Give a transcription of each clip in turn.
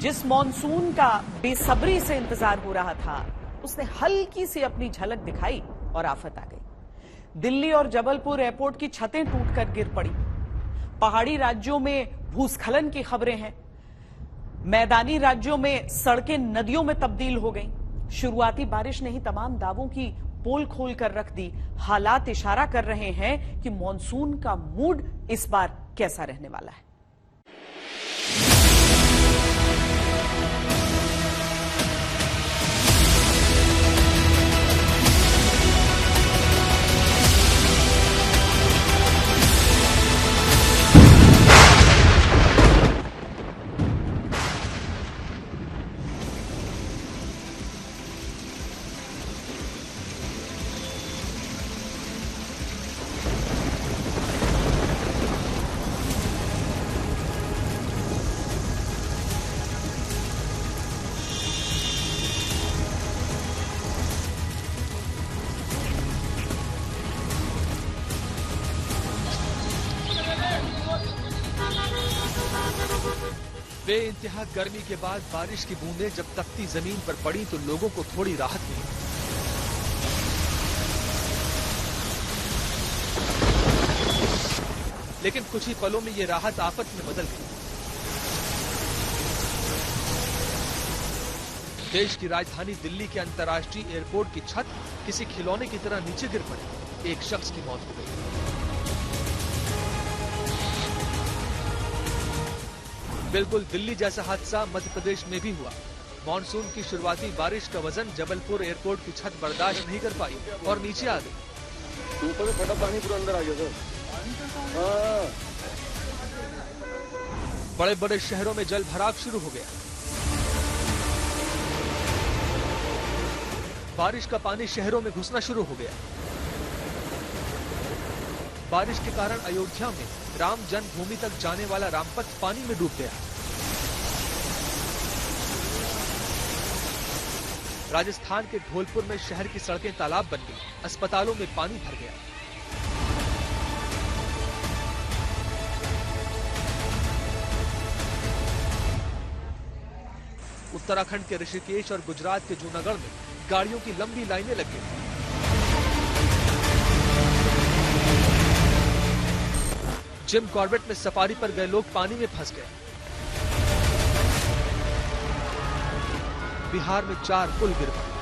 जिस मॉनसून का बेसब्री से इंतजार हो रहा था, उसने हल्की सी अपनी झलक दिखाई और आफत आ गई। दिल्ली और जबलपुर एयरपोर्ट की छतें टूटकर गिर पड़ी। पहाड़ी राज्यों में भूस्खलन की खबरें हैं। मैदानी राज्यों में सड़कें नदियों में तब्दील हो गईं। शुरुआती बारिश ने ही तमाम दावों की पोल खोल कर रख दी। हालात इशारा कर रहे हैं कि मॉनसून का मूड इस बार कैसा रहने वाला है। बेइंतहा गर्मी के बाद बारिश की बूंदें जब तपती जमीन पर पड़ी तो लोगों को थोड़ी राहत मिली। लेकिन कुछ ही पलों में ये राहत आफत में बदल गई। देश की राजधानी दिल्ली के अंतर्राष्ट्रीय एयरपोर्ट की छत किसी खिलौने की तरह नीचे गिर पड़ी। एक शख्स की मौत हो गई। बिल्कुल दिल्ली जैसा हादसा मध्य प्रदेश में भी हुआ। मॉनसून की शुरुआती बारिश का वजन जबलपुर एयरपोर्ट की छत बर्दाश्त नहीं कर पाई और नीचे आ गई। ऊपर से फटा पानी पूरा अंदर आ गया सर। बड़े बड़े शहरों में जल भराव शुरू हो गया। बारिश का पानी शहरों में घुसना शुरू हो गया। बारिश के कारण अयोध्या में राम जन्मभूमि तक जाने वाला रामपथ पानी में डूब गया। राजस्थान के धौलपुर में शहर की सड़कें तालाब बन गई। अस्पतालों में पानी भर गया। उत्तराखंड के ऋषिकेश और गुजरात के जूनागढ़ में गाड़ियों की लंबी लाइनें लग गई। जिम कॉर्बेट में सफारी पर गए लोग पानी में फंस गए। बिहार में 4 पुल गिर पड़े।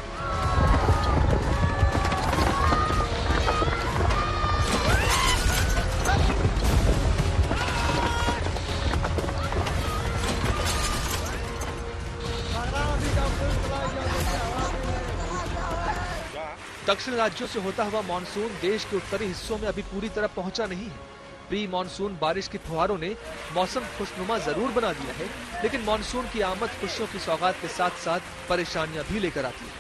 दक्षिण राज्यों से होता हुआ मानसून देश के उत्तरी हिस्सों में अभी पूरी तरह पहुंचा नहीं है। प्री मानसून बारिश की फुहारों ने मौसम खुशनुमा जरूर बना दिया है, लेकिन मानसून की आमद खुशियों की सौगात के साथ साथ परेशानियां भी लेकर आती है।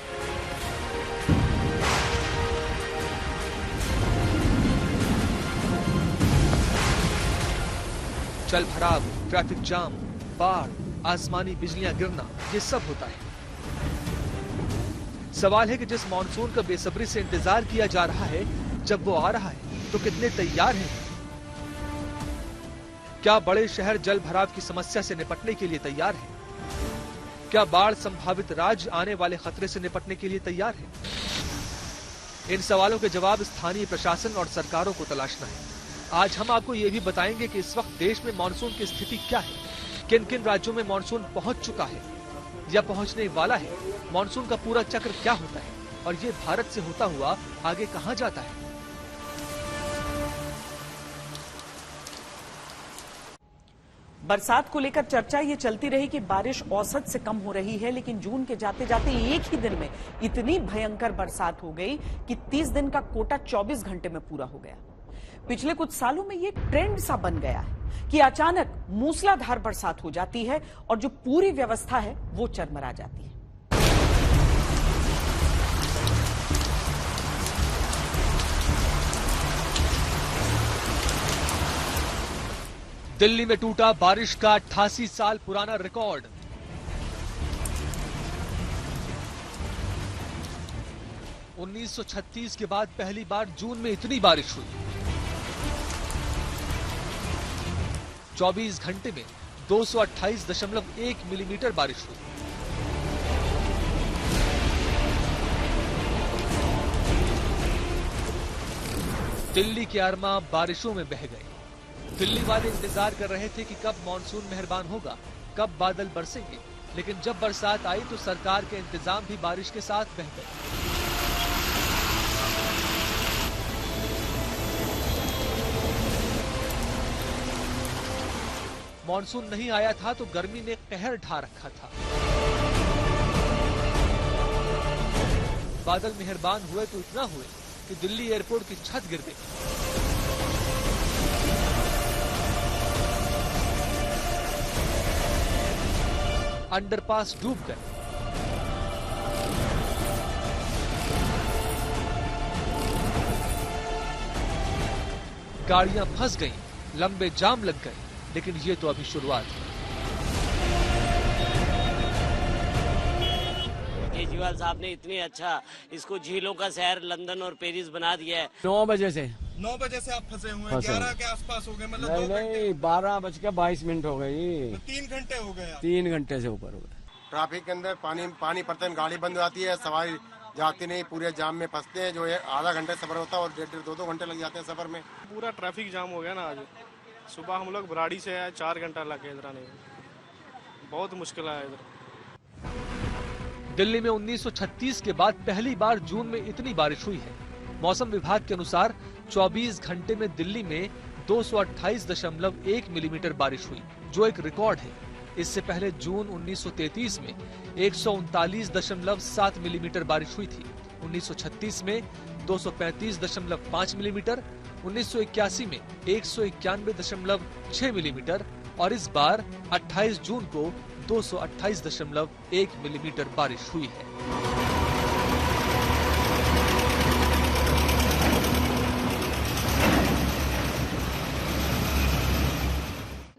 जल भराव, ट्रैफिक जाम, बाढ़, आसमानी बिजलियां गिरना, ये सब होता है। सवाल है कि जिस मानसून का बेसब्री से इंतजार किया जा रहा है, जब वो आ रहा है तो कितने तैयार हैं? क्या बड़े शहर जल भराव की समस्या से निपटने के लिए तैयार हैं? क्या बाढ़ संभावित राज्य आने वाले खतरे से निपटने के लिए तैयार हैं? इन सवालों के जवाब स्थानीय प्रशासन और सरकारों को तलाशना है। आज हम आपको ये भी बताएंगे कि इस वक्त देश में मानसून की स्थिति क्या है, किन किन राज्यों में मानसून पहुंच चुका है या पहुंचने वाला है, मानसून का पूरा चक्र क्या होता है और ये भारत से होता हुआ आगे कहां जाता है। बरसात को लेकर चर्चा ये चलती रही कि बारिश औसत से कम हो रही है, लेकिन जून के जाते जाते एक ही दिन में इतनी भयंकर बरसात हो गई कि 30 दिन का कोटा 24 घंटे में पूरा हो गया। पिछले कुछ सालों में ये ट्रेंड सा बन गया है कि अचानक मूसलाधार बरसात हो जाती है और जो पूरी व्यवस्था है वो चरमरा जाती है। दिल्ली में टूटा बारिश का 88 साल पुराना रिकॉर्ड। उन्नीस 1936 के बाद पहली बार जून में इतनी बारिश हुई। 24 घंटे में 228.1 मिलीमीटर बारिश हुई। दिल्ली के अरमा बारिशों में बह गए। दिल्ली वाले इंतजार कर रहे थे कि कब मॉनसून मेहरबान होगा, कब बादल बरसेंगे, लेकिन जब बरसात आई तो सरकार के इंतजाम भी बारिश के साथ बह गए। मॉनसून नहीं आया था तो गर्मी ने कहर ढा रखा था। बादल मेहरबान हुए तो इतना हुए कि दिल्ली एयरपोर्ट की छत गिर गई। अंडरपास डूब गए। गाड़ियां फंस गईं, लंबे जाम लग गए, लेकिन ये तो अभी शुरुआत है। केजरीवाल साहब ने इतनी अच्छा इसको झीलों का शहर लंदन और पेरिस बना दिया है। 9 बजे से आप फंसे हुए हैं। 11 के आसपास हो गए, मतलब नहीं 12:22 हो गई। 3 घंटे हो गए। 3 घंटे से ऊपर हो गए। ट्रैफिक के अंदर पानी पड़ता है, गाड़ी बंद हो जाती है, सवारी जाती नहीं, पूरे जाम में फंसते हैं। जो है आधा घंटे सफर होता है और 1.5-2 घंटे लग जाते हैं सफर में। पूरा ट्रैफिक जाम हो गया ना। आज सुबह हम लोग भराड़ी से आए, 4 घंटा लग गया इधर आने में। बहुत मुश्किल है इधर। दिल्ली में 1936 के बाद पहली बार जून में इतनी बारिश हुई है। मौसम विभाग के अनुसार 24 घंटे में दिल्ली में 228.1 मिलीमीटर बारिश हुई, जो एक रिकॉर्ड है। इससे पहले जून 1933 में 139.7 मिलीमीटर बारिश हुई थी। 1936 में 235.5 मिलीमीटर, 1981 में 191.6 मिलीमीटर और इस बार 28 जून को 228.1 मिलीमीटर बारिश हुई है।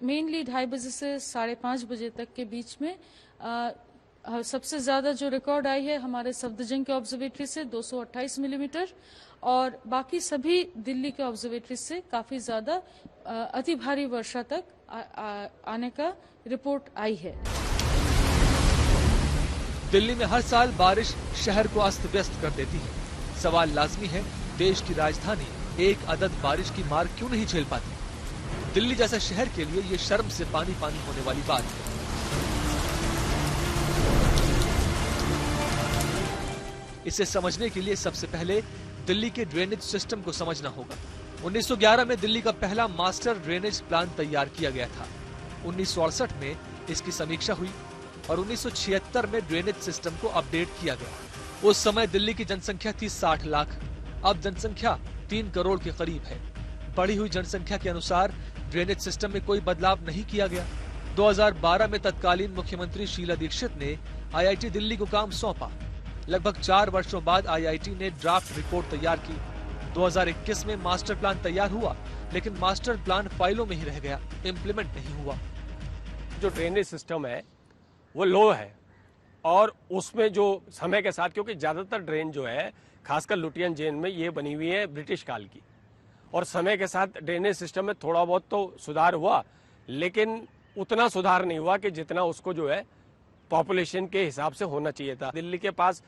मेनली 2:30 बजे से 5:30 बजे तक के बीच में सबसे ज्यादा जो रिकॉर्ड आई है हमारे सफदरजंग के ऑब्जर्वेटरी से 228 मिलीमीटर और बाकी सभी दिल्ली के ऑब्जर्वेटरी से काफी ज्यादा अति भारी वर्षा तक आने का रिपोर्ट आई है। दिल्ली में हर साल बारिश शहर को अस्त व्यस्त कर देती है। सवाल लाजमी है, देश की राजधानी एक अदद बारिश की मार क्यों नहीं झेल पाती? दिल्ली जैसे शहर के लिए ये शर्म से पानी पानी होने वाली बात है। इसे समझने के लिए सबसे पहले दिल्ली के ड्रेनेज सिस्टम को समझना होगा। 1911 में दिल्ली का पहला मास्टर ड्रेनेज प्लान तैयार किया गया था। 1968 में इसकी समीक्षा हुई और 1976 में ड्रेनेज सिस्टम को अपडेट किया गया। उस समय दिल्ली की जनसंख्या थी 60 लाख। अब जनसंख्या 3 करोड़ के करीब है। बढ़ी हुई जनसंख्या के अनुसार ड्रेनेज सिस्टम में कोई बदलाव नहीं किया गया। 2012 में तत्कालीन मुख्यमंत्री शीला दीक्षित ने आईआईटी दिल्ली को काम सौंपा। लगभग 4 वर्षों बाद आईआईटी ने ड्राफ्ट रिपोर्ट तैयार की। 2021 में मास्टर प्लान तैयार हुआ, लेकिन मास्टर प्लान फाइलों में ही रह गया, इम्प्लीमेंट नहीं हुआ। जो ड्रेनेज सिस्टम है वो लो है और उसमें जो समय के साथ, क्योंकि ज्यादातर ड्रेन जो है खासकर लुटियन जेन में ये बनी हुई है ब्रिटिश काल की, और समय के साथ ड्रेनेज सिस्टम में थोड़ा बहुत तो सुधार हुआ, लेकिन उतना सुधार नहीं हुआ कि जितना उसको जो है पॉपुलेशन के हिसाब से होना चाहिए था। दिल्ली के पास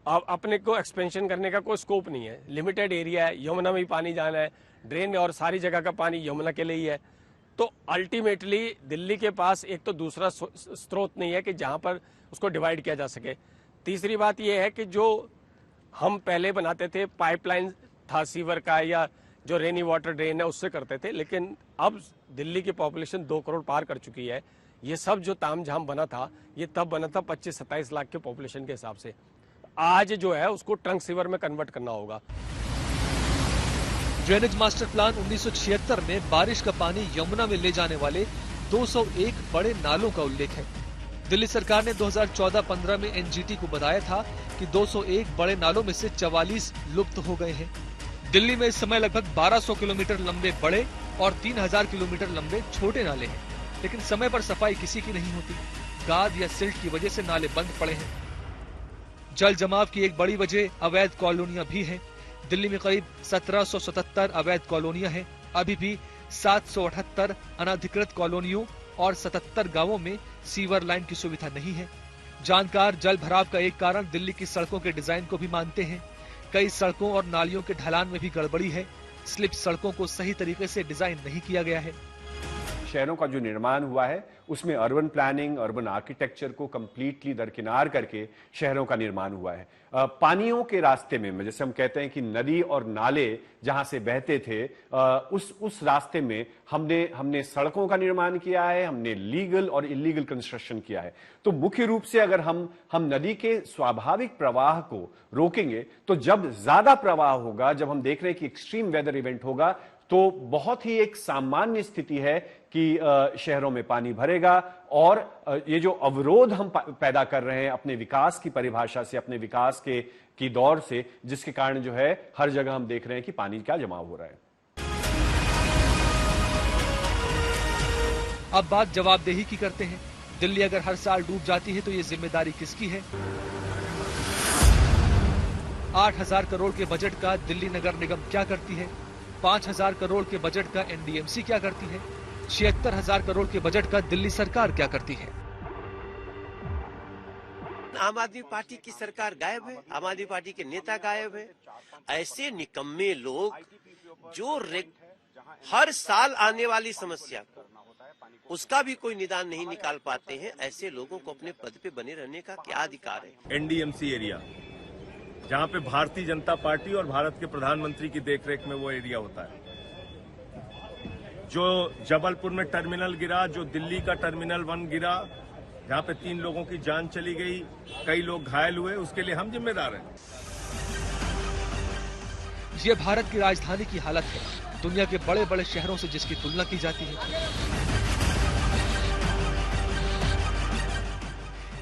अपने को एक्सपेंशन करने का कोई स्कोप नहीं है, लिमिटेड एरिया है, यमुना में ही पानी जाना है, ड्रेन और सारी जगह का पानी यमुना के लिए ही है। तो अल्टीमेटली दिल्ली के पास एक तो दूसरा स्रोत नहीं है कि जहां पर उसको डिवाइड किया जा सके। तीसरी बात यह है कि जो हम पहले बनाते थे पाइपलाइन था सीवर का या जो रेनी वाटर ड्रेन है उससे करते थे, लेकिन अब दिल्ली की पॉपुलेशन 2 करोड़ पार कर चुकी है। ये सब जो तामझाम बना था ये तब बना था 25-27 लाख के पॉपुलेशन के हिसाब से। आज जो है उसको ट्रंक सीवर में कन्वर्ट करना होगा। ड्रेनेज मास्टर प्लान 1976 में बारिश का पानी यमुना में ले जाने वाले 201 बड़े नालों का उल्लेख है। दिल्ली सरकार ने 2014-15 में एनजीटी को बताया था कि 201 बड़े नालों में से 44 लुप्त हो गए हैं। दिल्ली में इस समय लगभग 1200 किलोमीटर लंबे बड़े और 3000 किलोमीटर लंबे छोटे नाले हैं, लेकिन समय पर सफाई किसी की नहीं होती। गाद या सिल्ट की वजह से नाले बंद पड़े हैं। जल जमाव की एक बड़ी वजह अवैध कॉलोनियां भी हैं। दिल्ली में करीब 1777 अवैध कॉलोनियां हैं। अभी भी 778 अनधिकृत कॉलोनियों और 77 गांवों में सीवर लाइन की सुविधा नहीं है। जानकार जल भराव का एक कारण दिल्ली की सड़कों के डिजाइन को भी मानते हैं। कई सड़कों और नालियों के ढलान में भी गड़बड़ी है। स्लिप सड़कों को सही तरीके से डिजाइन नहीं किया गया है। शहरों का जो निर्माण हुआ है उसमें अर्बन प्लानिंग, अर्बन आर्किटेक्चर को कंप्लीटली दरकिनार करके शहरों का निर्माण हुआ है। पानियों के रास्ते में, जैसे हम कहते हैं कि नदी और नाले जहां से बहते थे, उस रास्ते में हमने सड़कों का निर्माण किया है, हमने लीगल और इलीगल कंस्ट्रक्शन किया है। तो मुख्य रूप से अगर हम नदी के स्वाभाविक प्रवाह को रोकेंगे, तो जब ज्यादा प्रवाह होगा, जब हम देख रहे हैं कि एक्सट्रीम वेदर इवेंट होगा, तो बहुत ही एक सामान्य स्थिति है कि शहरों में पानी भरेगा और ये जो अवरोध हम पैदा कर रहे हैं अपने विकास की परिभाषा से, अपने विकास की दौर से, जिसके कारण जो है हर जगह हम देख रहे हैं कि पानी का जमाव हो रहा है। अब बात जवाबदेही की करते हैं। दिल्ली अगर हर साल डूब जाती है तो ये जिम्मेदारी किसकी है? 8,000 करोड़ के बजट का दिल्ली नगर निगम क्या करती है? 5,000 करोड़ के बजट का एनडीएमसी क्या करती है? 76,000 करोड़ के बजट का दिल्ली सरकार क्या करती है? आम आदमी पार्टी की सरकार गायब है, आम आदमी पार्टी के नेता गायब है। ऐसे निकम्मे लोग जो हर साल आने वाली समस्या को उसका भी कोई निदान नहीं निकाल पाते हैं, ऐसे लोगों को अपने पद पे बने रहने का क्या अधिकार है? एनडीएमसी एरिया, जहां पे भारतीय जनता पार्टी और भारत के प्रधानमंत्री की देखरेख में वो एरिया होता है। जो जबलपुर में टर्मिनल गिरा, जो दिल्ली का टर्मिनल 1 गिरा, जहां पे 3 लोगों की जान चली गई, कई लोग घायल हुए, उसके लिए हम जिम्मेदार हैं। ये भारत की राजधानी की हालत है, दुनिया के बड़े बड़े शहरों से जिसकी तुलना की जाती है।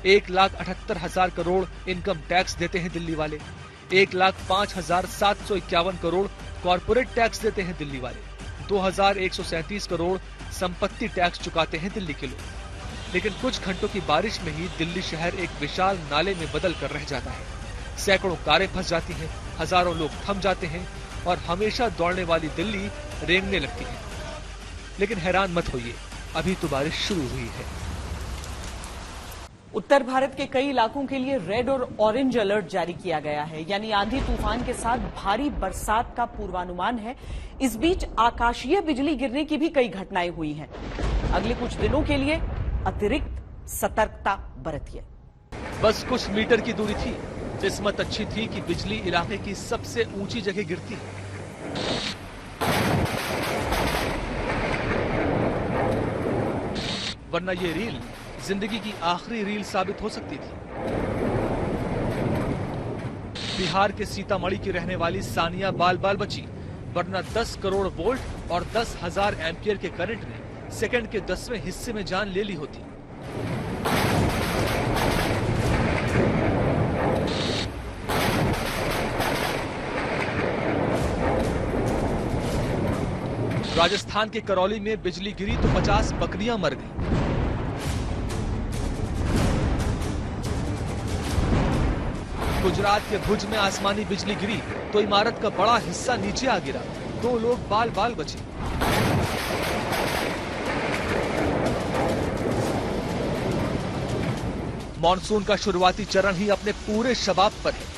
1,78,000 करोड़ इनकम टैक्स देते हैं दिल्ली वाले। 1,05,751 करोड़ कॉर्पोरेट टैक्स देते हैं दिल्ली वाले। 2,137 करोड़ संपत्ति टैक्स चुकाते हैं दिल्ली के लोग। लेकिन कुछ घंटों की बारिश में ही दिल्ली शहर एक विशाल नाले में बदल कर रह जाता है। सैकड़ों कारें फंस जाती हैं, हजारों लोग थम जाते हैं और हमेशा दौड़ने वाली दिल्ली रेंगने लगती है। लेकिन हैरान मत होइए, अभी तो बारिश शुरू हुई है। उत्तर भारत के कई इलाकों के लिए रेड और ऑरेंज अलर्ट जारी किया गया है, यानी आंधी तूफान के साथ भारी बरसात का पूर्वानुमान है। इस बीच आकाशीय बिजली गिरने की भी कई घटनाएं हुई हैं। अगले कुछ दिनों के लिए अतिरिक्त सतर्कता बरतिए। बस कुछ मीटर की दूरी थी। किस्मत अच्छी थी कि बिजली इलाके की सबसे ऊंची जगह गिरती है। वरना ये रील जिंदगी की आखिरी रील साबित हो सकती थी। बिहार के सीतामढ़ी की रहने वाली सानिया बाल बाल बची, वरना 10 करोड़ वोल्ट और 10,000 एम्पियर के करंट ने सेकंड के 10वें हिस्से में जान ले ली होती। राजस्थान के करौली में बिजली गिरी तो 50 बकरियां मर गईं। गुजरात के भुज में आसमानी बिजली गिरी तो इमारत का बड़ा हिस्सा नीचे आ गिरा, 2 लोग बाल बाल बचे। मॉनसून का शुरुआती चरण ही अपने पूरे शबाब पर है।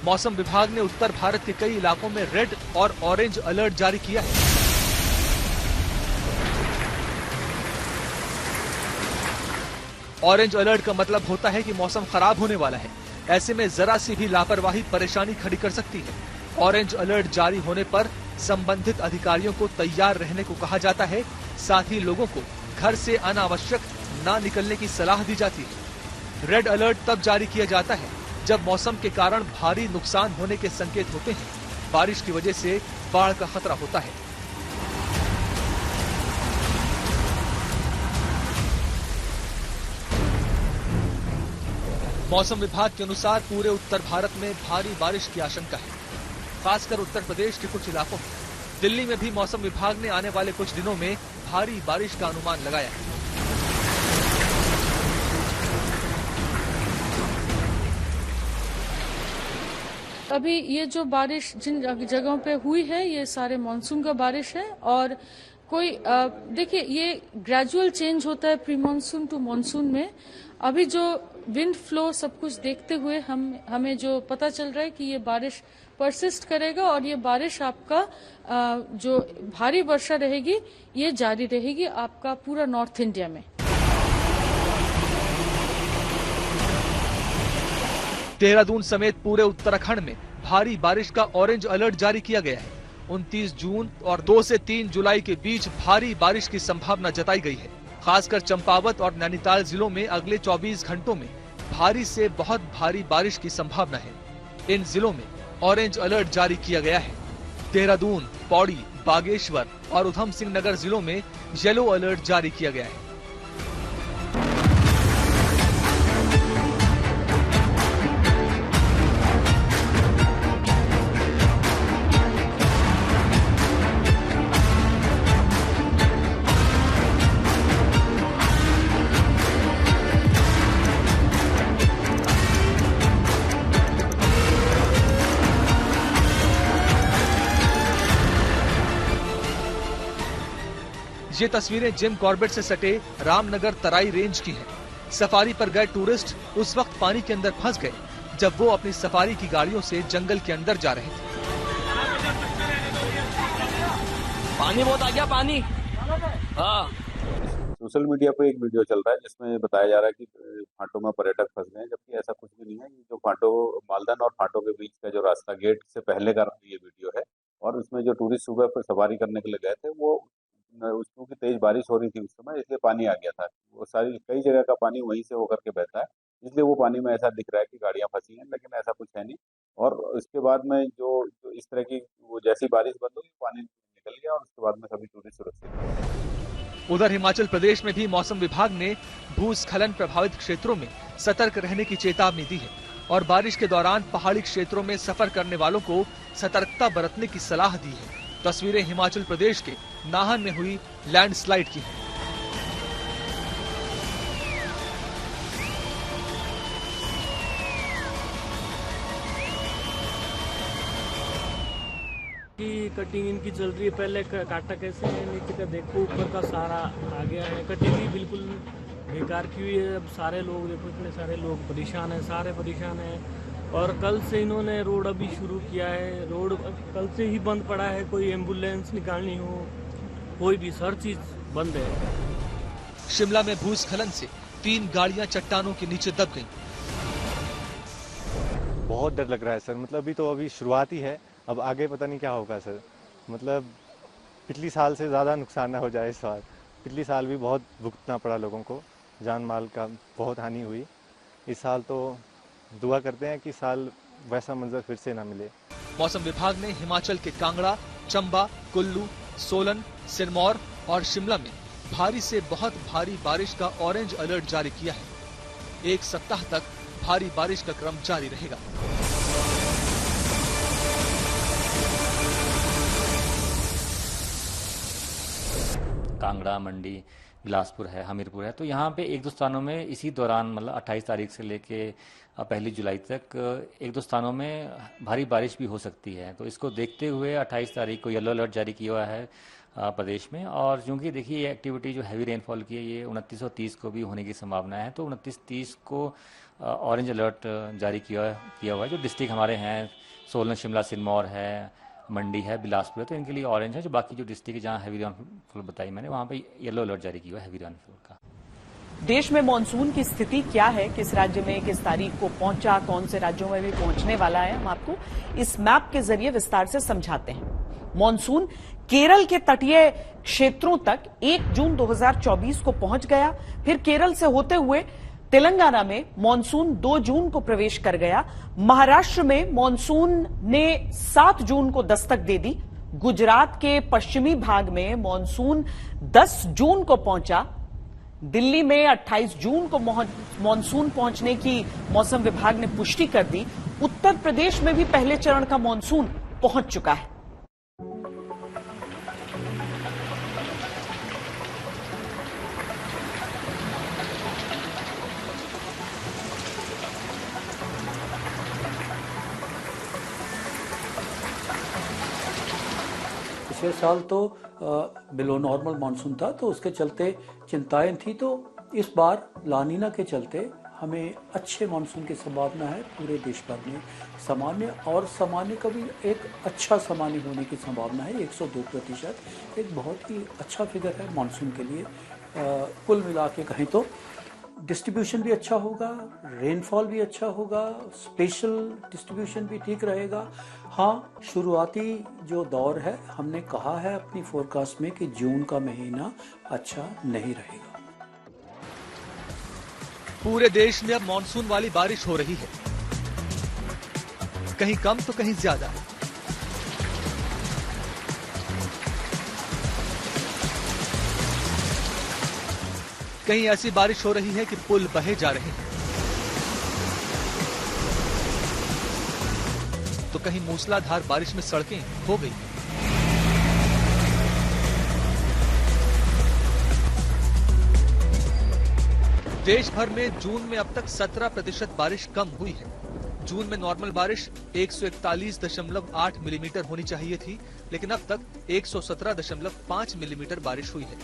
मौसम विभाग ने उत्तर भारत के कई इलाकों में रेड और ऑरेंज अलर्ट जारी किया है। ऑरेंज अलर्ट का मतलब होता है कि मौसम खराब होने वाला है। ऐसे में जरा सी भी लापरवाही परेशानी खड़ी कर सकती है। ऑरेंज अलर्ट जारी होने पर संबंधित अधिकारियों को तैयार रहने को कहा जाता है। साथ ही लोगों को घर से अनावश्यक ना निकलने की सलाह दी जाती है। रेड अलर्ट तब जारी किया जाता है जब मौसम के कारण भारी नुकसान होने के संकेत होते हैं। बारिश की वजह से बाढ़ का खतरा होता है। मौसम विभाग के अनुसार पूरे उत्तर भारत में भारी बारिश की आशंका है, खासकर उत्तर प्रदेश के कुछ इलाकों में। दिल्ली में भी मौसम विभाग ने आने वाले कुछ दिनों में भारी बारिश का अनुमान लगाया है। अभी ये जो बारिश जिन जगहों पे हुई है, ये सारे मानसून का बारिश है और कोई देखिए, ये ग्रेजुअल चेंज होता है प्री मानसून टू मानसून में। अभी जो विंड फ्लो सब कुछ देखते हुए हमें जो पता चल रहा है कि ये बारिश परसिस्ट करेगा और ये बारिश आपका जो भारी वर्षा रहेगी ये जारी रहेगी आपका पूरा नॉर्थ इंडिया में। देहरादून समेत पूरे उत्तराखंड में भारी बारिश का ऑरेंज अलर्ट जारी किया गया है। 29 जून और 2 से 3 जुलाई के बीच भारी बारिश की संभावना जताई गई है। खासकर चंपावत और नैनीताल जिलों में अगले 24 घंटों में भारी से बहुत भारी बारिश की संभावना है। इन जिलों में ऑरेंज अलर्ट जारी किया गया है। देहरादून, पौड़ी, बागेश्वर और उधम सिंह नगर जिलों में येलो अलर्ट जारी किया गया है। ये तस्वीरें जिम कॉर्बेट से सटे रामनगर तराई रेंज की हैं। सफारी पर गए टूरिस्ट उस वक्त पानी के अंदर फंस गए जब वो अपनी सफारी की गाड़ियों से जंगल के अंदर जा रहे थे। पानी बहुत आ गया, पानी। हाँ। सोशल मीडिया पे एक वीडियो चल रहा है जिसमें बताया जा रहा है कि फाटों में पर्यटक फंस गए हैं, जबकि ऐसा कुछ भी नहीं है। जो फाटो, मालदन और फाटो के बीच का जो रास्ता, गेट से पहले का ये वीडियो है, और उसमें जो टूरिस्ट सुबह पर सवारी करने के लिए गए थे वो क्योंकि तेज बारिश हो रही थी उस समय, इसलिए पानी आ गया था। वो सारी कई जगह का पानी वहीं से होकर के बहता है, इसलिए वो पानी में ऐसा दिख रहा है कि गाड़ियां फंसी हैं, लेकिन ऐसा कुछ है नहीं। और उसके बाद में जो इस तरह की वो जैसी बारिश बंद हुई पानी निकल गया और उसके बाद में सभी टूरिस्ट सुरक्षित। उधर हिमाचल प्रदेश में भी मौसम विभाग ने भूस्खलन प्रभावित क्षेत्रों में सतर्क रहने की चेतावनी दी है और बारिश के दौरान पहाड़ी क्षेत्रों में सफर करने वालों को सतर्कता बरतने की सलाह दी है। तस्वीरें हिमाचल प्रदेश के नाहन में हुई लैंडस्लाइड की हैं। कटिंग इनकी चल रही है। पहले काटा कैसे है, नीचे का देखो ऊपर का सारा आ गया है। कटिंग भी बिल्कुल बेकार की हुई है। अब सारे लोग देखो, इतने सारे लोग परेशान हैं, सारे परेशान हैं। और कल से इन्होंने रोड अभी शुरू किया है। रोड कल से ही बंद पड़ा है। कोई एम्बुलेंस निकालनी हो, कोई भी, हर चीज बंद है। शिमला में भूस्खलन से 3 गाड़ियां चट्टानों के नीचे दब गईं। बहुत डर लग रहा है सर। मतलब अभी शुरुआत ही है, अब आगे पता नहीं क्या होगा सर। मतलब पिछली साल से ज़्यादा नुकसान ना हो जाए इस बार। पिछली साल भी बहुत भुगतना पड़ा लोगों को, जान माल का बहुत हानि हुई। इस साल तो दुआ करते हैं कि साल वैसा मंजर फिर से ना मिले। मौसम विभाग ने हिमाचल के कांगड़ा, चंबा, कुल्लू, सोलन, सिरमौर और शिमला में भारी से बहुत भारी बारिश का ऑरेंज अलर्ट जारी किया है। 1 सप्ताह तक भारी बारिश का क्रम जारी रहेगा। कांगड़ा, मंडी, बिलासपुर है, हमीरपुर है, तो यहाँ पे 1-2 स्थानों में इसी दौरान मतलब 28 तारीख से लेके 1 जुलाई तक 1-2 स्थानों में भारी बारिश भी हो सकती है। तो इसको देखते हुए 28 तारीख को येलो अलर्ट जारी किया हुआ है प्रदेश में। और क्योंकि देखिए ये एक्टिविटी जो हैवी रेनफॉल की है ये 29 और 30 को भी होने की संभावना है, तो 29-30 को ऑरेंज अलर्ट जारी किया हुआ है। जो डिस्ट्रिक्ट हमारे हैं, सोलन, शिमला, सिरमौर है, मंडी है, बिलासपुर है, तो इनके लिए ऑरेंज है। जो बाकी जो डिस्ट्रिक्ट है जहाँ हैवी रेनफॉल बताई मैंने, वहाँ पे येलो अलर्ट जारी किया हुआ है हैवी रेनफॉल का। देश में मॉनसून की स्थिति क्या है, किस राज्य में किस तारीख को पहुंचा, कौन से राज्यों में भी पहुंचने वाला है, हम आपको इस मैप के जरिए विस्तार से समझाते हैं। मॉनसून केरल के तटीय क्षेत्रों तक 1 जून 2024 को पहुंच गया। फिर केरल से होते हुए तेलंगाना में मॉनसून 2 जून को प्रवेश कर गया। महाराष्ट्र में मॉनसून ने 7 जून को दस्तक दे दी। गुजरात के पश्चिमी भाग में मॉनसून 10 जून को पहुंचा। दिल्ली में 28 जून को मॉनसून पहुंचने की मौसम विभाग ने पुष्टि कर दी। उत्तर प्रदेश में भी पहले चरण का मॉनसून पहुंच चुका है। पिछले साल तो बिलो नॉर्मल मानसून था, तो उसके चलते चिंताएं थी। तो इस बार लानीना के चलते हमें अच्छे मानसून की संभावना है पूरे देश भर में। सामान्य का भी एक अच्छा सामान्य होने की संभावना है 102%। एक बहुत ही अच्छा फिगर है मानसून के लिए। कुल मिला के कहें तो डिस्ट्रीब्यूशन भी अच्छा होगा, रेनफॉल भी अच्छा होगा, स्पेशल डिस्ट्रीब्यूशन भी ठीक रहेगा। हाँ, शुरुआती जो दौर है, हमने कहा है अपनी फोरकास्ट में कि जून का महीना अच्छा नहीं रहेगा। पूरे देश में अब मानसून वाली बारिश हो रही है, कहीं कम तो कहीं ज्यादा। कहीं ऐसी बारिश हो रही है कि पुल बहे जा रहे हैं, तो कहीं मूसलाधार बारिश में सड़कें खो गई। देश भर में जून में अब तक 17% बारिश कम हुई है। जून में नॉर्मल बारिश 141.8 मिलीमीटर होनी चाहिए थी, लेकिन अब तक 117.5 मिलीमीटर बारिश हुई है।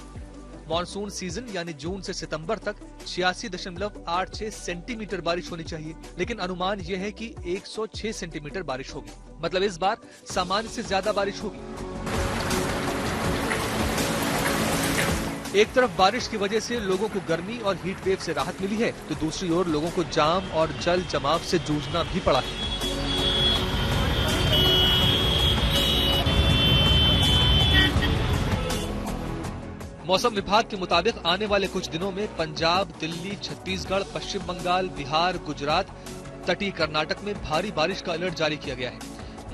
मॉनसून सीजन यानी जून से सितंबर तक 86.86 सेंटीमीटर बारिश होनी चाहिए, लेकिन अनुमान यह है कि 106 सेंटीमीटर बारिश होगी। मतलब इस बार सामान्य से ज्यादा बारिश होगी। एक तरफ बारिश की वजह से लोगों को गर्मी और हीट वेव से राहत मिली है, तो दूसरी ओर लोगों को जाम और जल जमाव से जूझना भी पड़ा है। मौसम विभाग के मुताबिक आने वाले कुछ दिनों में पंजाब, दिल्ली, छत्तीसगढ़, पश्चिम बंगाल, बिहार, गुजरात, तटीय कर्नाटक में भारी बारिश का अलर्ट जारी किया गया है।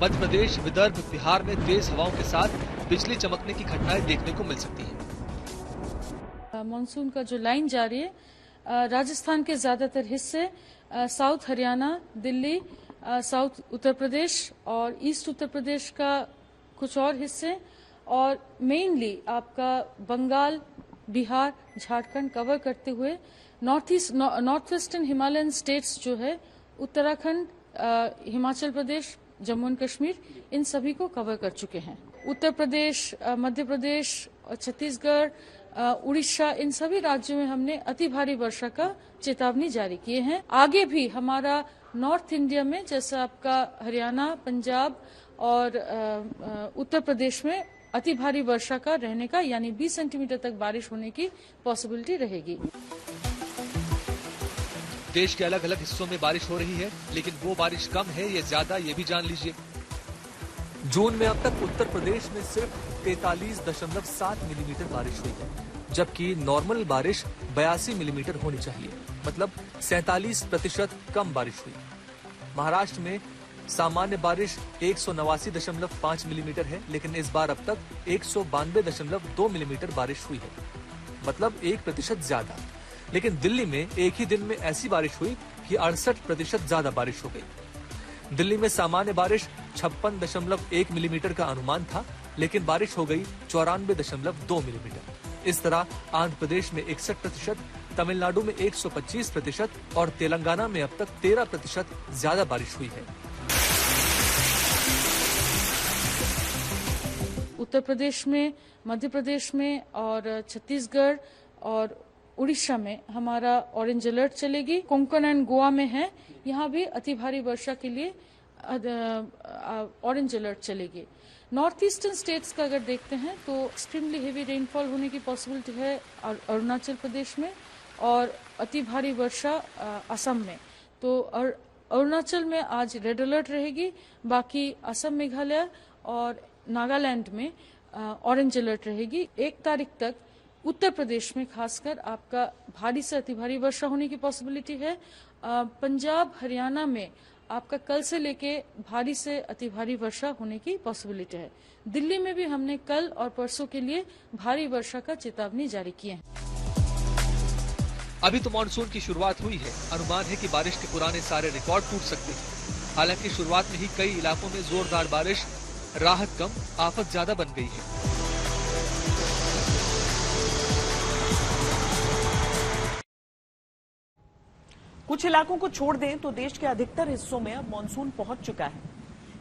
मध्य प्रदेश, विदर्भ, बिहार में तेज हवाओं के साथ बिजली चमकने की घटनाएं देखने को मिल सकती हैं। मानसून का जो लाइन जारी है, राजस्थान के ज्यादातर हिस्से, साउथ हरियाणा, दिल्ली, साउथ उत्तर प्रदेश और ईस्ट उत्तर प्रदेश का कुछ और हिस्से, और मेनली आपका बंगाल, बिहार, झारखंड कवर करते हुए नॉर्थ वेस्टर्न हिमालयन स्टेट्स जो है, उत्तराखंड, हिमाचल प्रदेश, जम्मू एंड कश्मीर, इन सभी को कवर कर चुके हैं। उत्तर प्रदेश, मध्य प्रदेश, छत्तीसगढ़, उड़ीसा, इन सभी राज्यों में हमने अति भारी वर्षा का चेतावनी जारी किए हैं। आगे भी हमारा नॉर्थ इंडिया में, जैसा आपका हरियाणा, पंजाब और उत्तर प्रदेश में अति भारी वर्षा का रहने का, यानी 20 सेंटीमीटर तक बारिश होने की पॉसिबिलिटी रहेगी। देश के अलग अलग हिस्सों में बारिश हो रही है, लेकिन वो बारिश कम है या ज्यादा, ये भी जान लीजिए। जून में अब तक उत्तर प्रदेश में सिर्फ 43.7 मिलीमीटर बारिश हुई है, जबकि नॉर्मल बारिश 82 मिलीमीटर होनी चाहिए, मतलब 47% कम बारिश हुई। महाराष्ट्र में सामान्य बारिश 189.5 मिलीमीटर है, लेकिन इस बार अब तक 192.2 मिलीमीटर बारिश हुई है, मतलब 1% ज्यादा। लेकिन दिल्ली में एक ही दिन में ऐसी बारिश हुई कि 68% ज्यादा बारिश हो गई। दिल्ली में सामान्य बारिश 56.1 मिलीमीटर का अनुमान था, लेकिन बारिश हो गई 94.2 मिलीमीटर। इस तरह आंध्र प्रदेश में 61%, तमिलनाडु में 125% और तेलंगाना में अब तक 13% ज्यादा बारिश हुई है। उत्तर प्रदेश में, मध्य प्रदेश में और छत्तीसगढ़ और उड़ीसा में हमारा ऑरेंज अलर्ट चलेगी। कोंकण एंड गोवा में है, यहाँ भी अति भारी वर्षा के लिए ऑरेंज अलर्ट चलेगी। नॉर्थ ईस्टर्न स्टेट्स का अगर देखते हैं तो एक्सट्रीमली हेवी रेनफॉल होने की पॉसिबिलिटी है अरुणाचल प्रदेश में, और अति भारी वर्षा असम में। तो अरुणाचल में आज रेड अलर्ट रहेगी, बाकी असम, मेघालय और नागालैंड में ऑरेंज अलर्ट रहेगी। 1 तारीख तक उत्तर प्रदेश में खासकर आपका भारी से अति भारी वर्षा होने की पॉसिबिलिटी है। पंजाब, हरियाणा में आपका कल से लेके भारी से अति भारी वर्षा होने की पॉसिबिलिटी है। दिल्ली में भी हमने कल और परसों के लिए भारी वर्षा का चेतावनी जारी किए हैं। अभी तो मानसून की शुरुआत हुई है। अनुमान है कि बारिश के पुराने सारे रिकॉर्ड टूट सकते हैं। हालांकि शुरुआत में ही कई इलाकों में जोरदार बारिश, राहत कम, आफत ज्यादा बन गई है। कुछ इलाकों को छोड़ दें तो देश के अधिकतर हिस्सों में अब मानसून पहुंच चुका है,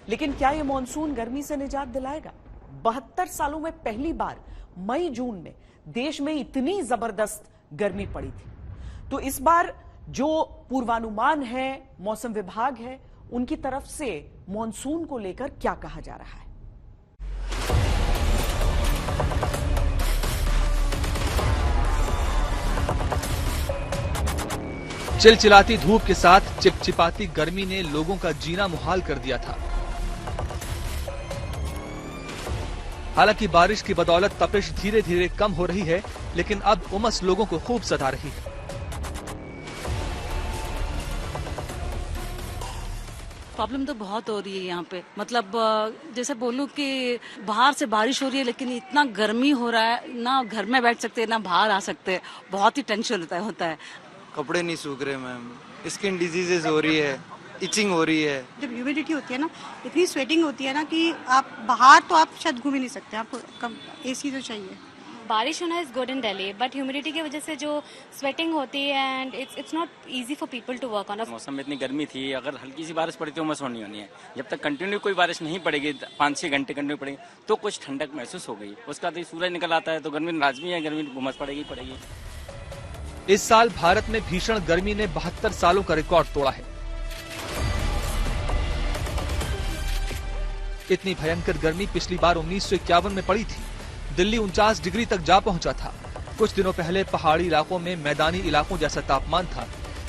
लेकिन क्या ये मानसून गर्मी से निजात दिलाएगा? 72 सालों में पहली बार मई जून में देश में इतनी जबरदस्त गर्मी पड़ी थी। तो इस बार जो पूर्वानुमान है, मौसम विभाग है, उनकी तरफ से मॉनसून को लेकर क्या कहा जा रहा है? चिलचिलाती धूप के साथ चिपचिपाती गर्मी ने लोगों का जीना मुहाल कर दिया था। हालांकि बारिश की बदौलत तपिश धीरे धीरे कम हो रही है, लेकिन अब उमस लोगों को खूब सता रही है। प्रॉब्लम तो बहुत हो रही है यहाँ पे। मतलब जैसे बोलूं कि बाहर से बारिश हो रही है, लेकिन इतना गर्मी हो रहा है, ना घर में बैठ सकते ना बाहर आ सकते। बहुत ही टेंशन होता है। कपड़े नहीं सूख रहे मैम, स्किन डिजीजेज हो रही है, इचिंग हो रही है। जब ह्यूमिडिटी होती है ना, इतनी स्वेटिंग होती है ना कि आप बाहर तो आप शायद घूम ही नहीं सकते, आपको एसी तो चाहिए। बारिश होना is good in Delhi, but humidity की वजह से जो स्वेटिंग होती है and it's not easy for people to work on. मौसम में इतनी गर्मी थी, अगर हल्की सी बारिश पड़ी तो उमस होनी है। जब तक कंटिन्यू कोई बारिश नहीं पड़ेगी, 5-6 घंटे कंटिन्यू पड़ेगी, तो कुछ ठंडक महसूस हो गई। उसका बाद सूरज निकल आता है तो गर्मी लाजमी है, गर्मी उमस पड़ेगी। इस साल भारत में भीषण गर्मी ने 72 सालों का रिकॉर्ड तोड़ा है। इतनी भयंकर गर्मी पिछली बार 1951 में पड़ी थी। दिल्ली 49 डिग्री तक जा पहुंचा था। कुछ दिनों पहले पहाड़ी इलाकों में मैदानी इलाकों जैसा तापमान था।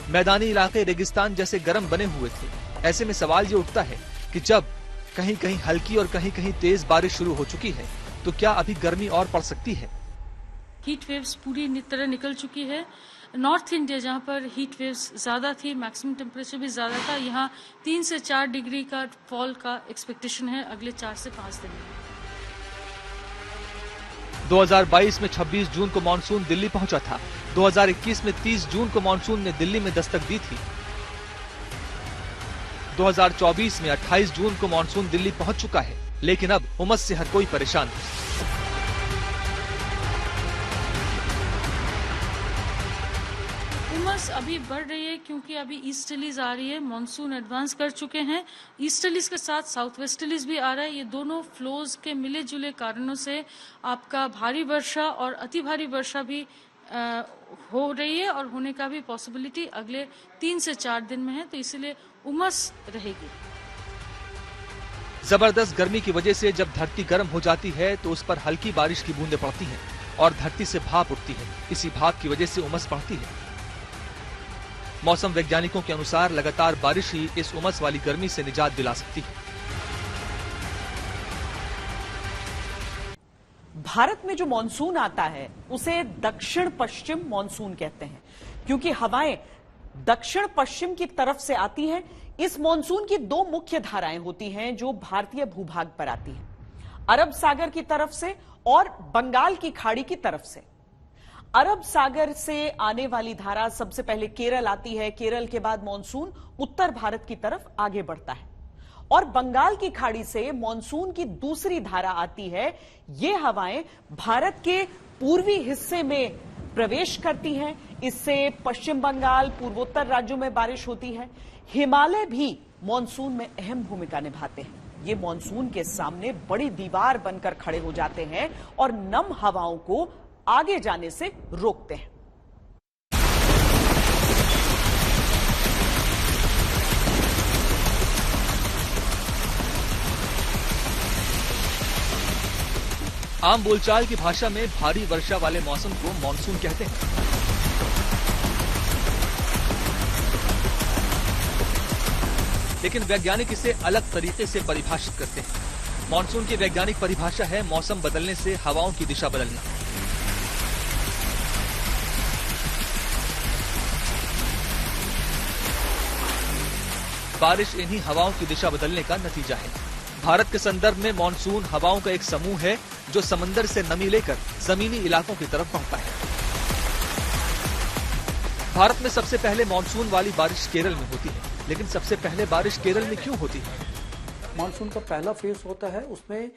मैदानी इलाके रेगिस्तान जैसे गर्म बने हुए थे। ऐसे में सवाल ये उठता है कि जब कहीं कहीं हल्की और कहीं कहीं तेज बारिश शुरू हो चुकी है, तो क्या अभी गर्मी और पड़ सकती है? हीट वेव्स पूरी तरह निकल चुकी है। नॉर्थ इंडिया जहाँ पर हीट वेव्स ज़्यादा थी, मैक्सिमम टेम्परेचर भी ज़्यादा था, यहाँ 3 से 4 डिग्री का फॉल का एक्सपेक्टेशन है अगले 4 से 5 दिन में। 2022 में 26 जून को मानसून दिल्ली पहुंचा था। 2021 में 30 जून को मानसून ने दिल्ली में दस्तक दी थी। 2024 में 28 जून को मानसून दिल्ली पहुंच चुका है, लेकिन अब उमस से हर कोई परेशान है। उमस अभी बढ़ रही है क्योंकि अभी ईस्टर्लीज आ रही है। मॉनसून एडवांस कर चुके हैं। ईस्टर्लीज के साथ साउथ वेस्टर्लीज भी आ रहा है। ये दोनों फ्लोज के मिले जुले कारणों से आपका भारी वर्षा और अति भारी वर्षा भी हो रही है, और होने का भी पॉसिबिलिटी अगले 3 से 4 दिन में है। तो इसलिए उमस रहेगी। जबरदस्त गर्मी की वजह से जब धरती गर्म हो जाती है तो उस पर हल्की बारिश की बूंदें पड़ती हैं और धरती से भाप उठती है। इसी भाप की वजह से उमस बढ़ती है। मौसम वैज्ञानिकों के अनुसार लगातार बारिश ही इस उमस वाली गर्मी से निजात दिला सकती है। भारत में जो मॉनसून आता है उसे दक्षिण पश्चिम मॉनसून कहते हैं, क्योंकि हवाएं दक्षिण पश्चिम की तरफ से आती हैं। इस मॉनसून की 2 मुख्य धाराएं होती हैं जो भारतीय भूभाग पर आती हैं, अरब सागर की तरफ से और बंगाल की खाड़ी की तरफ से। अरब सागर से आने वाली धारा सबसे पहले केरल आती है। केरल के बाद मॉनसून उत्तर भारत की तरफ आगे बढ़ता है, और बंगाल की खाड़ी से मॉनसून की दूसरी धारा आती है। ये हवाएं भारत के पूर्वी हिस्से में प्रवेश करती हैं। इससे पश्चिम बंगाल, पूर्वोत्तर राज्यों में बारिश होती है। हिमालय भी मॉनसून में अहम भूमिका निभाते हैं। ये मॉनसून के सामने बड़ी दीवार बनकर खड़े हो जाते हैं और नम हवाओं को आगे जाने से रोकते हैं। आम बोलचाल की भाषा में भारी वर्षा वाले मौसम को मानसून कहते हैं। लेकिन वैज्ञानिक इसे अलग तरीके से परिभाषित करते हैं। मानसून की वैज्ञानिक परिभाषा है मौसम बदलने से हवाओं की दिशा बदलना। बारिश इन्हीं हवाओं की दिशा बदलने का नतीजा है। भारत के संदर्भ में मानसून हवाओं का एक समूह है जो समंदर से नमी लेकर जमीनी इलाकों की तरफ बढ़ता है। भारत में सबसे पहले मानसून वाली बारिश केरल में होती है, लेकिन सबसे पहले बारिश केरल में क्यों होती है? मानसून का पहला फेज होता है, उसमें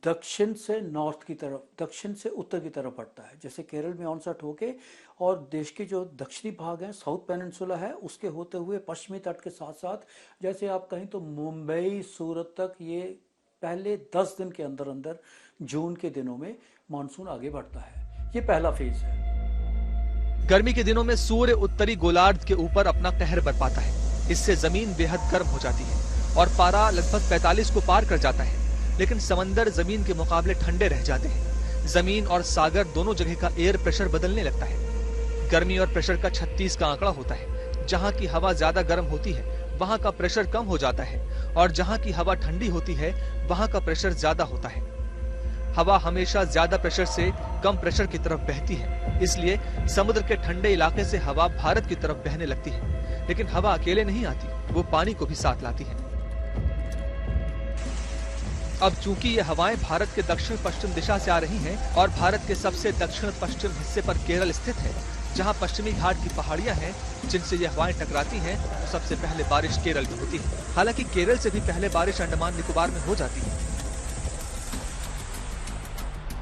दक्षिण से नॉर्थ की तरफ, दक्षिण से उत्तर की तरफ बढ़ता है। जैसे केरल में ऑनसेट होके और देश के जो दक्षिणी भाग है, साउथ पेनिनसुला है, उसके होते हुए पश्चिमी तट के साथ साथ जैसे आप कहें तो मुंबई, सूरत तक ये पहले 10 दिन के अंदर अंदर जून के दिनों में मानसून आगे बढ़ता है। ये पहला फेज है। गर्मी के दिनों में सूर्य उत्तरी गोलार्ध के ऊपर अपना कहर बरपाता है। इससे जमीन बेहद गर्म हो जाती है और पारा लगभग 45 को पार कर जाता है, लेकिन समंदर जमीन के मुकाबले ठंडे रह जाते हैं। जमीन और सागर दोनों जगह का एयर प्रेशर बदलने लगता है। गर्मी और प्रेशर का 36 का आंकड़ा होता है। जहां की हवा ज्यादा गर्म होती है वहां का प्रेशर कम हो जाता है और जहां की हवा ठंडी होती है वहां का प्रेशर ज्यादा होता है। हवा हमेशा ज्यादा प्रेशर से कम प्रेशर की तरफ बहती है, इसलिए समुद्र के ठंडे इलाके से हवा भारत की तरफ बहने लगती है। लेकिन हवा अकेले नहीं आती, वो पानी को भी साथ लाती है। अब चूंकि ये हवाएं भारत के दक्षिण पश्चिम दिशा से आ रही हैं और भारत के सबसे दक्षिण पश्चिम हिस्से पर केरल स्थित है, जहां पश्चिमी घाट की पहाड़ियां हैं जिनसे ये हवाएं टकराती हैं, तो सबसे पहले बारिश केरल में होती है। हालांकि केरल से भी पहले बारिश अंडमान निकोबार में हो जाती है।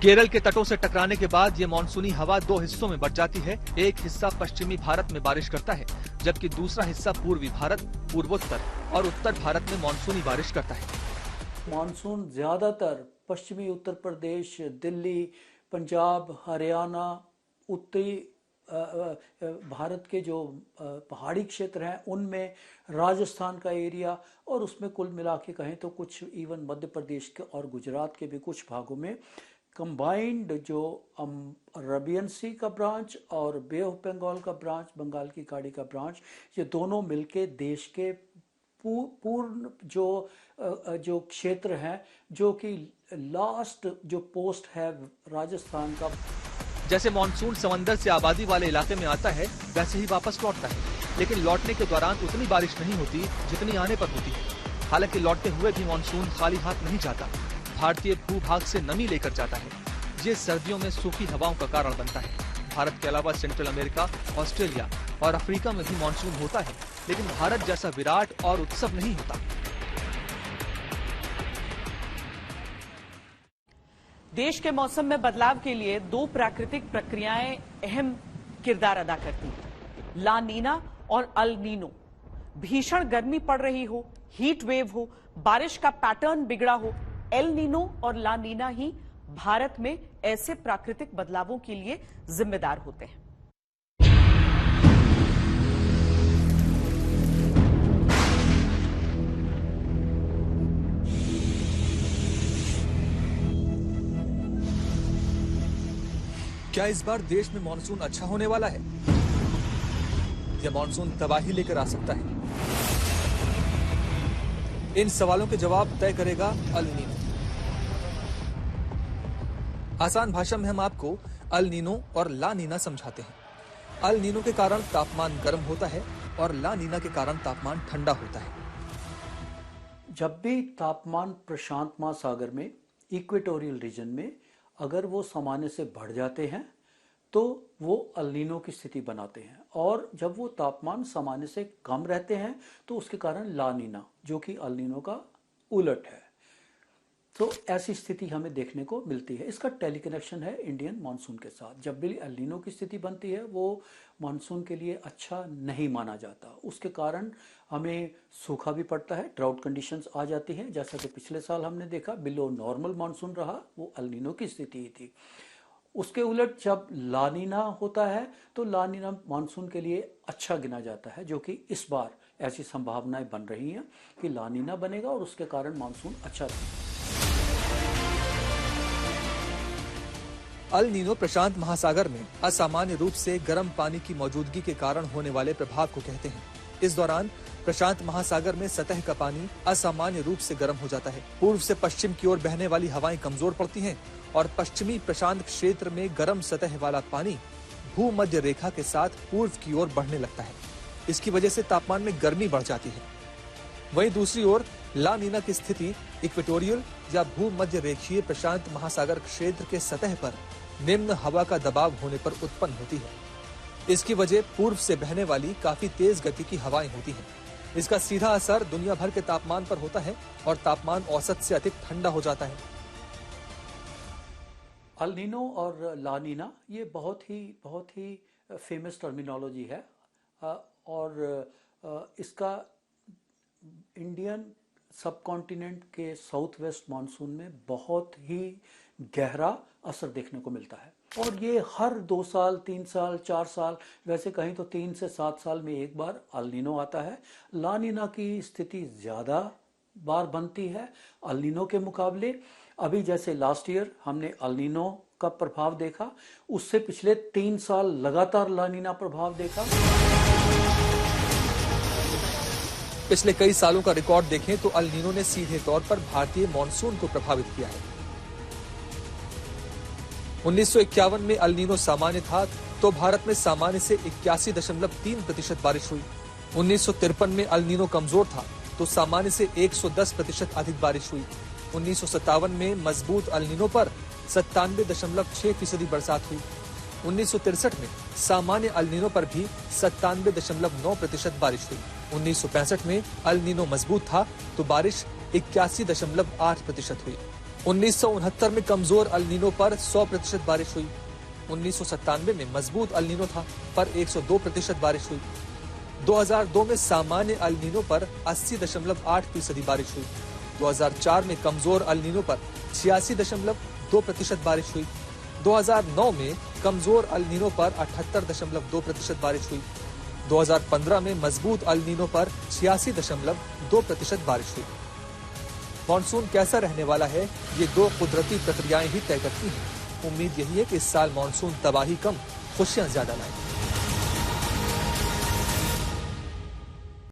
केरल के तटों से टकराने के बाद ये मानसूनी हवा दो हिस्सों में बंट जाती है। एक हिस्सा पश्चिमी भारत में बारिश करता है, जबकि दूसरा हिस्सा पूर्वी भारत, पूर्वोत्तर और उत्तर भारत में मानसूनी बारिश करता है। मानसून ज्यादातर पश्चिमी उत्तर प्रदेश, दिल्ली, पंजाब, हरियाणा, उत्तरी भारत के जो पहाड़ी क्षेत्र हैं उनमें, राजस्थान का एरिया, और उसमें कुल मिला के कहें तो कुछ इवन मध्य प्रदेश के और गुजरात के भी कुछ भागों में कंबाइंड जो अरबियन सी का ब्रांच और बे ऑफ बंगाल का ब्रांच, बंगाल की खाड़ी का ब्रांच, ये दोनों मिलके देश के पूर्ण जो क्षेत्र है, जो कि लास्ट जो पोस्ट है राजस्थान का। जैसे मानसून समंदर से आबादी वाले इलाके में आता है वैसे ही वापस लौटता है, लेकिन लौटने के दौरान उतनी बारिश नहीं होती जितनी आने पर होती है। हालांकि लौटते हुए भी मानसून खाली हाथ नहीं जाता, भारतीय भूभाग से नमी लेकर जाता है। ये सर्दियों में सूखी हवाओं का कारण बनता है। भारत के अलावा सेंट्रल अमेरिका, ऑस्ट्रेलिया और अफ्रीका में भी मानसून होता है, लेकिन भारत जैसा विराट और उत्सव नहीं होता। देश के मौसम में बदलाव के लिए दो प्राकृतिक प्रक्रियाएं अहम किरदार अदा करती हैं, ला नीना और अल नीनो। भीषण गर्मी पड़ रही हो, हीट वेव हो, बारिश का पैटर्न बिगड़ा हो, एल नीनो और ला नीना ही भारत में ऐसे प्राकृतिक बदलावों के लिए जिम्मेदार होते हैं। क्या इस बार देश में मानसून अच्छा होने वाला है या मानसून तबाही लेकर आ सकता है? इन सवालों के जवाब तय करेगा अल नीनो। आसान भाषा में हम आपको अल नीनो और ला नीना समझाते हैं। अल नीनो के कारण तापमान गर्म होता है और ला नीना के कारण तापमान ठंडा होता है। जब भी तापमान प्रशांत महासागर में, इक्वेटोरियल रीजन में, अगर वो सामान्य से बढ़ जाते हैं तो वो अल नीनो की स्थिति बनाते हैं, और जब वो तापमान सामान्य से कम रहते हैं तो उसके कारण ला नीना, जो कि अल नीनो का उलट है। तो ऐसी स्थिति हमें देखने को मिलती है। इसका टेलीकनेक्शन है इंडियन मानसून के साथ। जब भी अल नीनो की स्थिति बनती है वो मानसून के लिए अच्छा नहीं माना जाता, उसके कारण हमें सूखा भी पड़ता है, ड्राउट कंडीशंस आ जाती हैं। जैसा कि पिछले साल हमने देखा बिलो नॉर्मल मानसून रहा, वो अल नीनो की स्थिति ही थी। उसके उलट जब ला नीना होता है तो ला नीना मानसून के लिए अच्छा गिना जाता है, जो कि इस बार ऐसी संभावनाएं बन रही हैं कि ला नीना बनेगा और उसके कारण मानसून अच्छा रहेगा। अल नीनो प्रशांत महासागर में असामान्य रूप से गर्म पानी की मौजूदगी के कारण होने वाले प्रभाव को कहते हैं। इस दौरान प्रशांत महासागर में सतह का पानी असामान्य रूप से गर्म हो जाता है। पूर्व से पश्चिम की ओर बहने वाली हवाएं कमजोर पड़ती हैं और पश्चिमी प्रशांत क्षेत्र में गर्म सतह वाला पानी भूमध्य रेखा के साथ पूर्व की ओर बढ़ने लगता है। इसकी वजह से तापमान में गर्मी बढ़ जाती है। वहीं दूसरी ओर ला नीना की स्थिति इक्वेटोरियल या भूमध्य रेखीय प्रशांत महासागर क्षेत्र के सतह पर निम्न हवा का दबाव होने पर उत्पन्न होती है। इसकी वजह पूर्व से बहने वाली काफी तेज गति की हवाएं होती हैं। इसका सीधा असर दुनिया भर के तापमान पर होता है और तापमान औसत से अधिक ठंडा हो जाता है। अल नीनो और ला नीना ये बहुत ही फेमस टर्मिनोलॉजी है, और इसका इंडियन सब कॉन्टिनेंट के साउथ वेस्ट मानसून में बहुत ही गहरा असर देखने को मिलता है। और ये हर 2 साल, 3 साल, 4 साल, वैसे कहीं तो 3 से 7 साल में एक बार अल नीनो आता है। ला नीना की स्थिति ज़्यादा बार बनती है अल नीनो के मुकाबले। अभी जैसे लास्ट ईयर हमने अल नीनो का प्रभाव देखा, उससे पिछले 3 साल लगातार ला नीना प्रभाव देखा। पिछले कई सालों का रिकॉर्ड देखें तो अल नीनो ने सीधे तौर पर भारतीय मानसून को प्रभावित किया है। 1951 में अल नीनो सामान्य था तो भारत में सामान्य से 81.3% बारिश हुई। 1953 में अल नीनो कमजोर था तो सामान्य से 110% अधिक बारिश हुई। 1957 में मजबूत अल नीनो पर 97.6% बरसात हुई। 1963 में सामान्य अल नीनो पर भी 97.9% बारिश हुई। 1965 में अल नीनो मजबूत था तो बारिश 81.8% हुई। 1969 में कमजोर अल नीनो पर 100% बारिश हुई। 1997 में मजबूत अल नीनो था पर 102% बारिश हुई। 2002 में सामान्य अल नीनो पर 80.8% बारिश हुई। 2004 में कमजोर अल नीनो पर 86.2% बारिश हुई। 2009 में कमजोर अल नीनो पर 78.2% बारिश हुई। 2015 में मजबूत अल नीनो पर 86.2% बारिश हुई। मानसून कैसा रहने वाला है, ये 2 कुदरती प्रक्रियाएं ही तय करती हैं। उम्मीद यही है कि इस साल मानसून तबाही कम, खुशियां ज्यादा लाए।